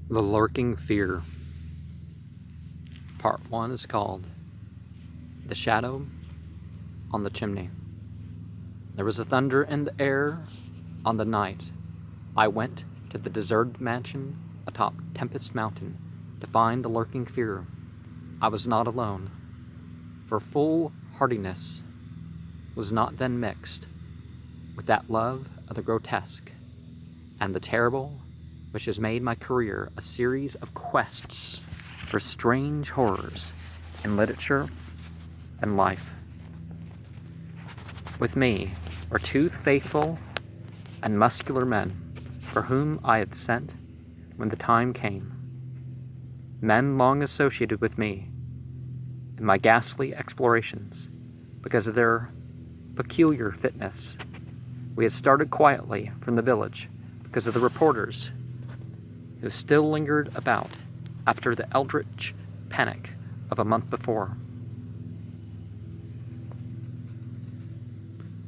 The Lurking Fear. Part 1 is called The Shadow on the Chimney. There was a thunder in the air on the night I went to the deserted mansion atop Tempest Mountain to find the lurking fear. I was not alone, for foolhardiness was not then mixed with that love of the grotesque and the terrible which has made my career a series of quests for strange horrors in literature and life. With me were two faithful and muscular men for whom I had sent when the time came. Men long associated with me in my ghastly explorations because of their peculiar fitness. We had started quietly from the village because of the reporters who still lingered about after the eldritch panic of a month before.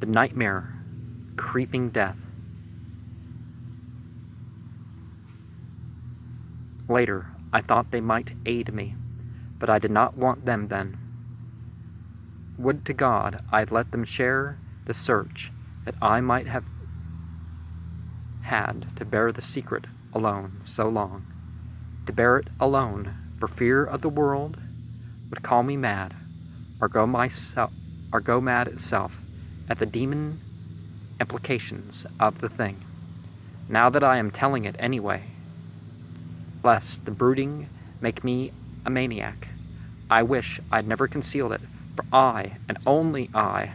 The nightmare, creeping death. Later, I thought they might aid me, but I did not want them then. Would to God I had let them share the search, that I might have had to bear the secret alone so long. To bear it alone for fear of the world would call me mad, or go mad itself at the demon implications of the thing. Now that I am telling it anyway, lest the brooding make me a maniac, I wish I'd never concealed it, for I, and only I,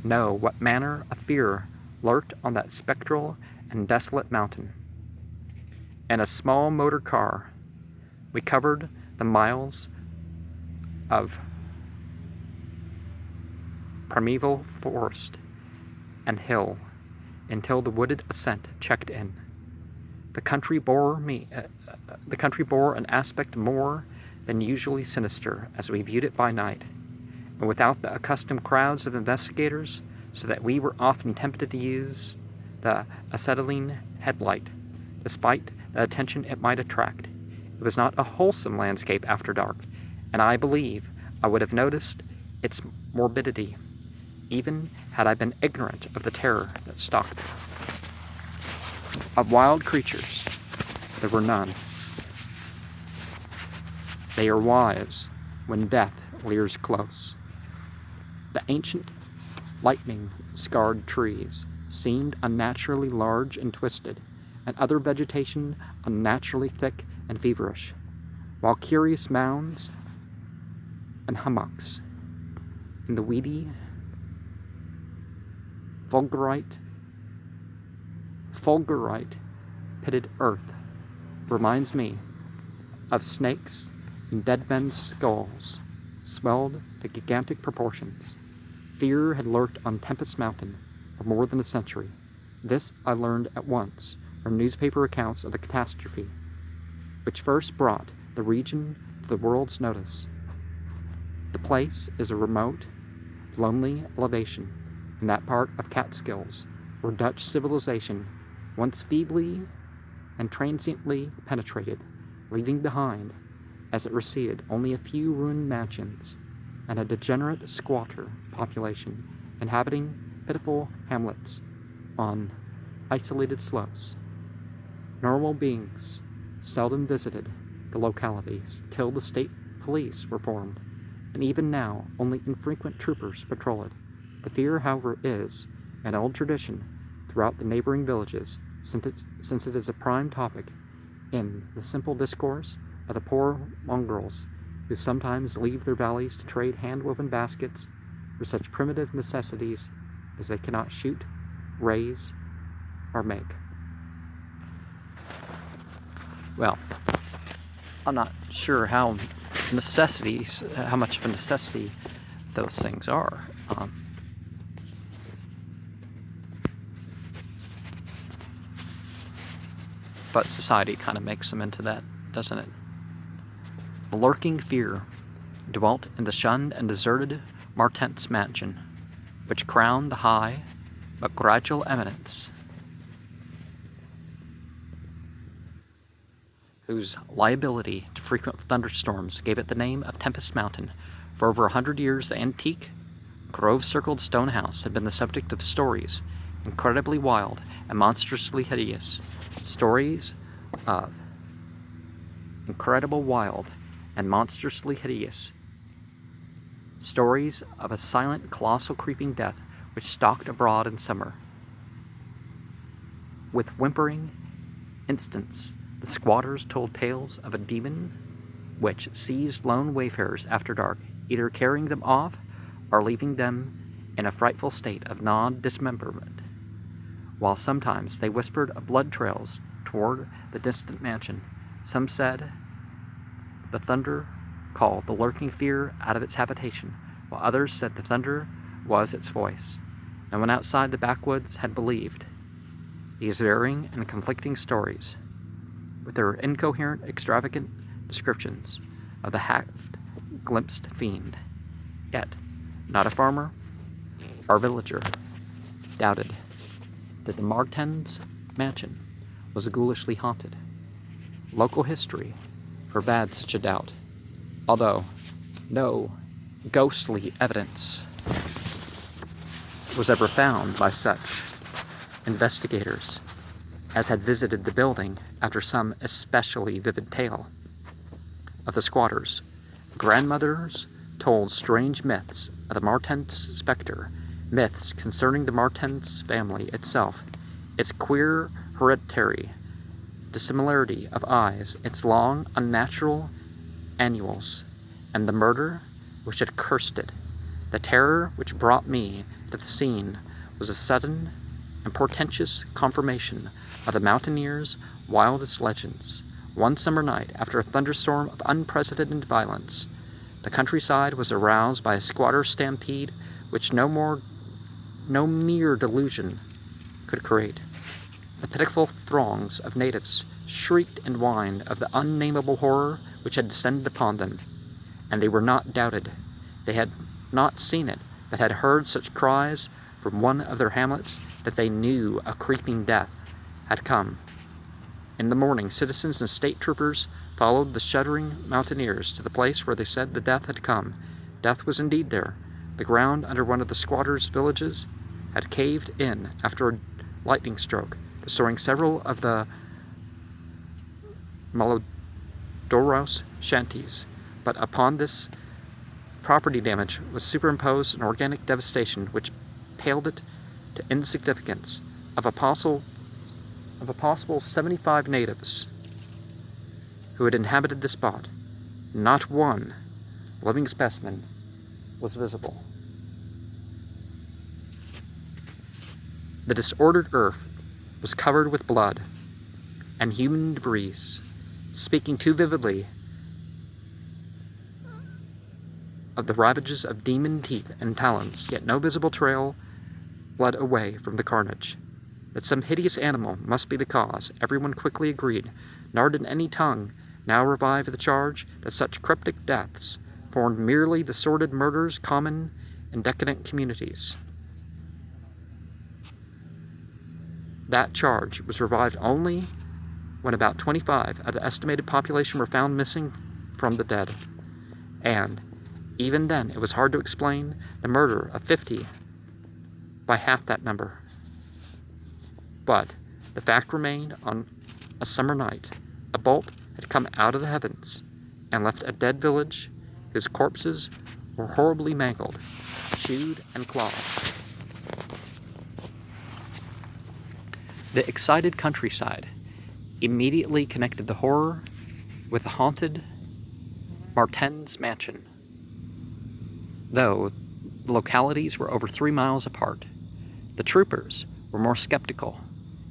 know what manner of fear lurked on that spectral and desolate mountain. In a small motor car, we covered the miles of primeval forest and hill until the wooded ascent checked in. The country bore an aspect more than usually sinister as we viewed it by night, and without the accustomed crowds of investigators, so that we were often tempted to use the acetylene headlight, despite the attention it might attract. It was not a wholesome landscape after dark, and I believe I would have noticed its morbidity, even had I been ignorant of the terror that stalked it. Of wild creatures, there were none. They are wise when death leers close. The ancient, lightning-scarred trees seemed unnaturally large and twisted, and other vegetation unnaturally thick and feverish, while curious mounds and hummocks in the weedy, fulgurite pitted earth reminds me of snakes and dead men's skulls swelled to gigantic proportions. Fear had lurked on Tempest Mountain for more than a century. This I learned at once from newspaper accounts of the catastrophe, which first brought the region to the world's notice. The place is a remote, lonely elevation in that part of Catskills where Dutch civilization once feebly and transiently penetrated, leaving behind, as it receded, only a few ruined mansions and a degenerate squatter population inhabiting pitiful hamlets on isolated slopes. Normal beings seldom visited the localities till the state police were formed, and even now only infrequent troopers patrol it. The fear, however, is an old tradition throughout the neighboring villages, since it is a prime topic in the simple discourse of the poor mongrels who sometimes leave their valleys to trade hand-woven baskets for such primitive necessities as they cannot shoot, raise, or make. Well, I'm not sure how much of a necessity those things are. But society kind of makes them into that, doesn't it? The lurking fear dwelt in the shunned and deserted Martent's mansion, which crowned the high but gradual eminence whose liability to frequent thunderstorms gave it the name of Tempest Mountain. For over 100 years, the antique, grove-circled stone house had been the subject of stories, incredibly wild and monstrously hideous. Stories of incredible, wild, and monstrously hideous. Stories of a silent, colossal, creeping death which stalked abroad in summer. With whimpering instants, the squatters told tales of a demon which seized lone wayfarers after dark, either carrying them off or leaving them in a frightful state of gnawed dismemberment, while sometimes they whispered of blood trails toward the distant mansion. Some said the thunder called the lurking fear out of its habitation, while others said the thunder was its voice. No one outside the backwoods had believed these varying and conflicting stories, with their incoherent, extravagant descriptions of the half-glimpsed fiend. Yet, not a farmer or villager doubted that the Martens mansion was ghoulishly haunted. Local history forbade such a doubt, although no ghostly evidence was ever found by such investigators as had visited the building after some especially vivid tale of the squatters. Grandmothers told strange myths of the Martens specter, myths concerning the Martens family itself, its queer hereditary dissimilarity of eyes, its long, unnatural annuals, and the murder which had cursed it. The terror which brought me to the scene was a sudden and portentous confirmation of the mountaineers' wildest legends. One summer night, after a thunderstorm of unprecedented violence, the countryside was aroused by a squatter stampede which no mere delusion could create. The pitiful throngs of natives shrieked and whined of the unnameable horror which had descended upon them, and they were not doubted. They had not seen it, but had heard such cries from one of their hamlets that they knew a creeping death had come. In the morning, citizens and state troopers followed the shuddering mountaineers to the place where they said the death had come. Death was indeed there. The ground under one of the squatters' villages had caved in after a lightning stroke, destroying several of the Malodoros shanties. But upon this property damage was superimposed an organic devastation which paled it to insignificance. Of a possible 75 natives who had inhabited the spot, not one living specimen was visible. The disordered earth was covered with blood and human debris, speaking too vividly of the ravages of demon teeth and talons, yet no visible trail led away from the carnage. That some hideous animal must be the cause, everyone quickly agreed, nor did any tongue now revive the charge that such cryptic deaths formed merely the sordid murders common in decadent communities. That charge was revived only when about 25 of the estimated population were found missing from the dead, and even then it was hard to explain the murder of 50 by half that number. But the fact remained, on a summer night, a bolt had come out of the heavens and left a dead village whose corpses were horribly mangled, chewed, and clawed. The excited countryside immediately connected the horror with the haunted Martens mansion, though the localities were over 3 miles apart. The troopers were more skeptical,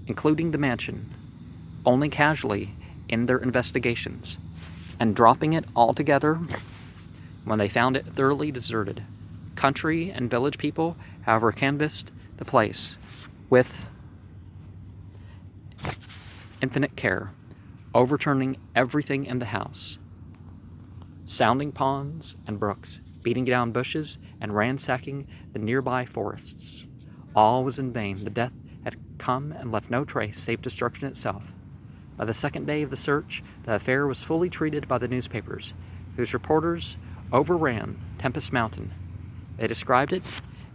including the mansion, only casually in their investigations, and dropping it altogether when they found it thoroughly deserted. Country and village people, however, canvassed the place with infinite care, overturning everything in the house, sounding ponds and brooks, beating down bushes, and ransacking the nearby forests. All was in vain. The death had come and left no trace save destruction itself. By the second day of the search, the affair was fully treated by the newspapers, whose reporters overran Tempest Mountain. They described it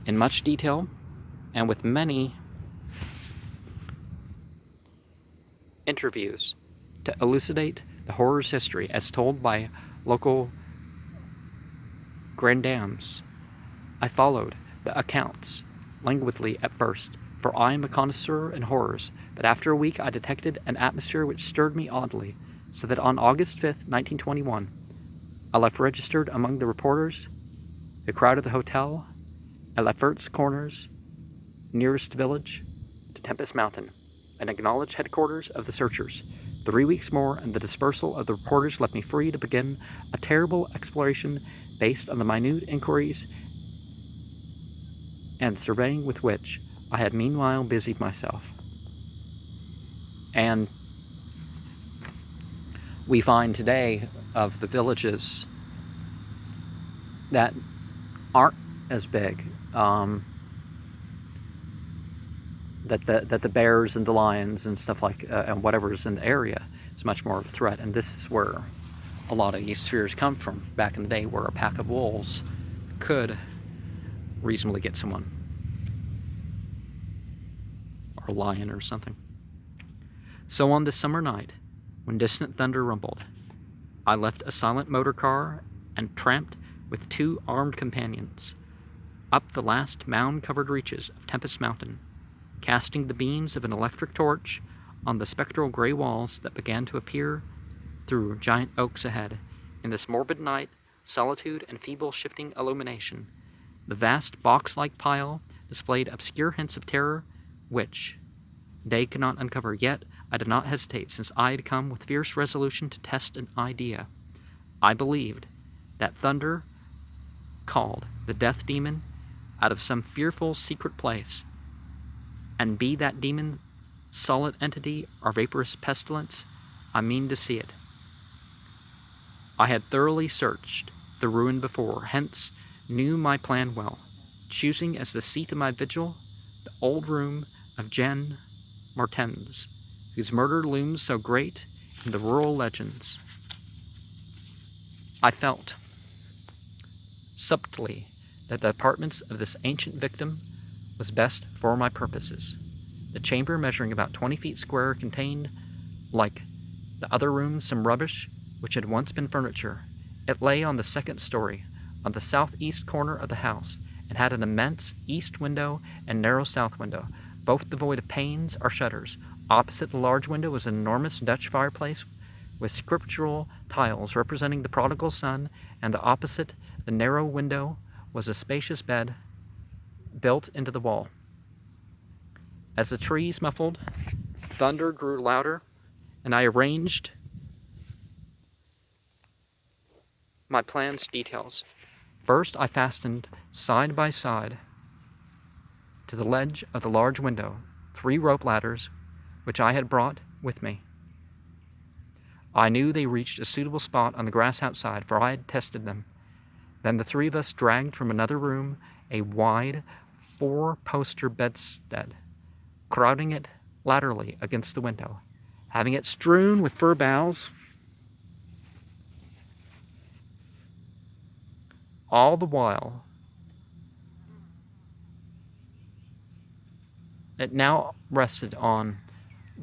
in much detail and with many interviews to elucidate the horror's history as told by local grandames. I followed the accounts languidly at first, for I am a connoisseur in horrors, but after a week I detected an atmosphere which stirred me oddly, so that on August 5th, 1921, I left registered among the reporters who crowded the hotel at Lefferts Corners, nearest village to Tempest Mountain, and acknowledged headquarters of the searchers. 3 weeks more, and the dispersal of the reporters left me free to begin a terrible exploration based on the minute inquiries and surveying with which I had meanwhile busied myself. And we find today of the villages that aren't as big, that the bears and the lions and stuff like and whatever's in the area is much more of a threat. And this is where a lot of these fears come from back in the day, where a pack of wolves could reasonably get someone, or a lion or something. So on this summer night, when distant thunder rumbled, I left a silent motor car and tramped with 2 armed companions up the last mound-covered reaches of Tempest Mountain, casting the beams of an electric torch on the spectral gray walls that began to appear through giant oaks ahead. In this morbid night, solitude and feeble shifting illumination, the vast box-like pile displayed obscure hints of terror which day could not uncover. Yet I did not hesitate, since I had come with fierce resolution to test an idea. I believed that thunder called the death demon out of some fearful secret place, and be that demon solid entity or vaporous pestilence, I mean to see it. I had thoroughly searched the ruin before, hence knew my plan well, choosing as the seat of my vigil the old room of Jen Martens, whose murder looms so great in the rural legends. I felt subtly that the apartments of this ancient victim was best for my purposes. The chamber, measuring about 20 feet square, contained, like the other rooms, some rubbish which had once been furniture. It lay on the second story, on the southeast corner of the house, and had an immense east window and narrow south window, both devoid of panes or shutters. Opposite the large window was an enormous Dutch fireplace with scriptural tiles representing the prodigal son, and opposite the narrow window was a spacious bed built into the wall. As the trees muffled, thunder grew louder, and I arranged my plan's details. First, I fastened side by side to the ledge of the large window 3 rope ladders which I had brought with me. I knew they reached a suitable spot on the grass outside, for I had tested them. Then the 3 of us dragged from another room a wide 4-poster bedstead, crowding it laterally against the window, having it strewn with fir boughs. All the while, it now rested on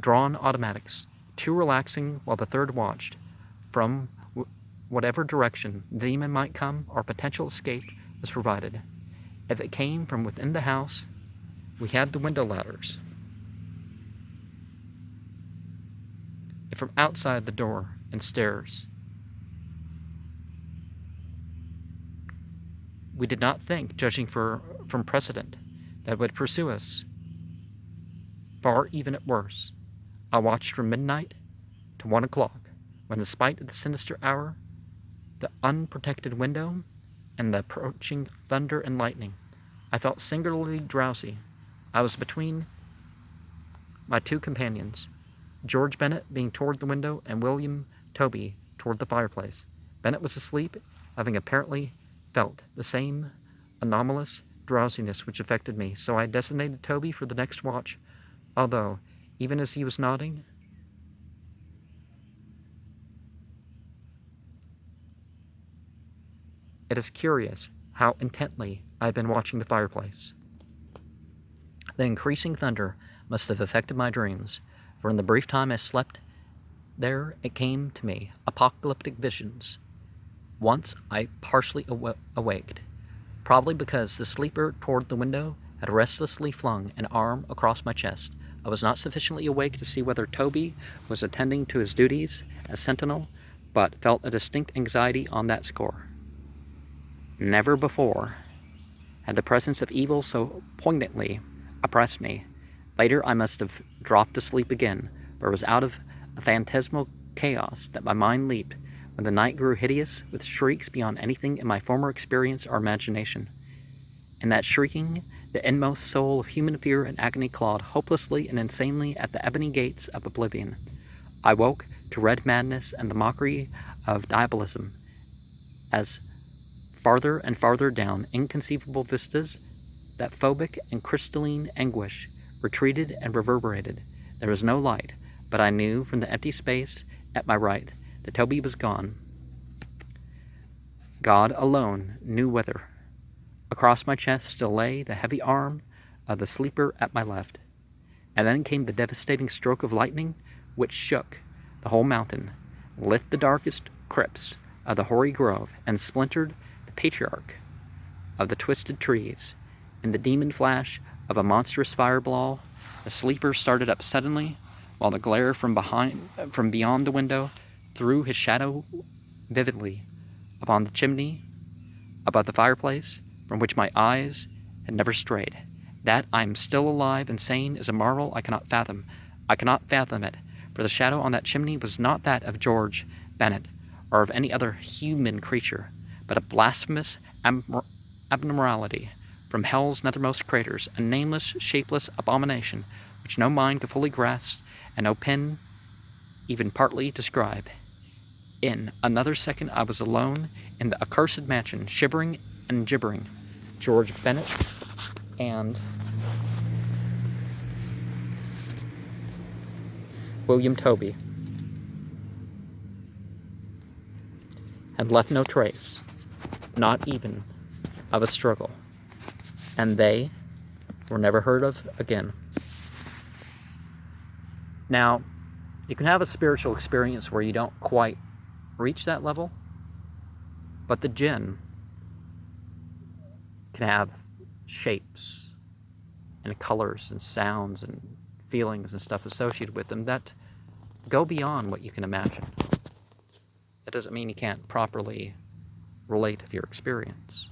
drawn automatics, 2 relaxing while the 3rd watched. From whatever direction the demon might come, our potential escape was provided. If it came from within the house, we had the window ladders. If from outside, the door and stairs. We did not think, judging from precedent, that it would pursue us, far even at worst. I watched from midnight to 1 o'clock, when, in spite of the sinister hour, the unprotected window, and the approaching thunder and lightning, I felt singularly drowsy. I was between my 2 companions, George Bennett being toward the window and William Toby toward the fireplace. Bennett was asleep, having apparently felt the same anomalous drowsiness which affected me, so I designated Toby for the next watch, although, even as he was nodding, It is curious how intently I had been watching the fireplace. The increasing thunder must have affected my dreams, for in the brief time I slept there it came to me, apocalyptic visions. Once I partially awaked, probably because the sleeper toward the window had restlessly flung an arm across my chest. I was not sufficiently awake to see whether Toby was attending to his duties as sentinel, but felt a distinct anxiety on that score. Never before had the presence of evil so poignantly oppressed me. Later I must have dropped asleep again, for it was out of a phantasmal chaos that my mind leaped when the night grew hideous with shrieks beyond anything in my former experience or imagination. In that shrieking, the inmost soul of human fear and agony clawed hopelessly and insanely at the ebony gates of oblivion. I woke to red madness and the mockery of diabolism as farther and farther down inconceivable vistas, that phobic and crystalline anguish retreated and reverberated. There was no light, but I knew from the empty space at my right that Toby was gone. God alone knew whither. Across my chest still lay the heavy arm of the sleeper at my left. And then came the devastating stroke of lightning which shook the whole mountain, lit the darkest crypts of the hoary grove, and splintered the patriarch of the twisted trees. In the demon flash of a monstrous fireball, the sleeper started up suddenly, while the glare from beyond the window threw his shadow vividly upon the chimney above the fireplace, from which my eyes had never strayed. That I am still alive and sane is a marvel I cannot fathom. I cannot fathom it, for the shadow on that chimney was not that of George Bennett or of any other human creature, but a blasphemous abnormality from hell's nethermost craters, a nameless, shapeless abomination which no mind could fully grasp and no pen even partly describe. In another second I was alone in the accursed mansion, shivering and gibbering. George Bennett and William Toby had left no trace, not even of a struggle, and they were never heard of again. Now, you can have a spiritual experience where you don't quite reach that level, but the jinn can have shapes and colors and sounds and feelings and stuff associated with them that go beyond what you can imagine. That doesn't mean you can't properly relate to your experience.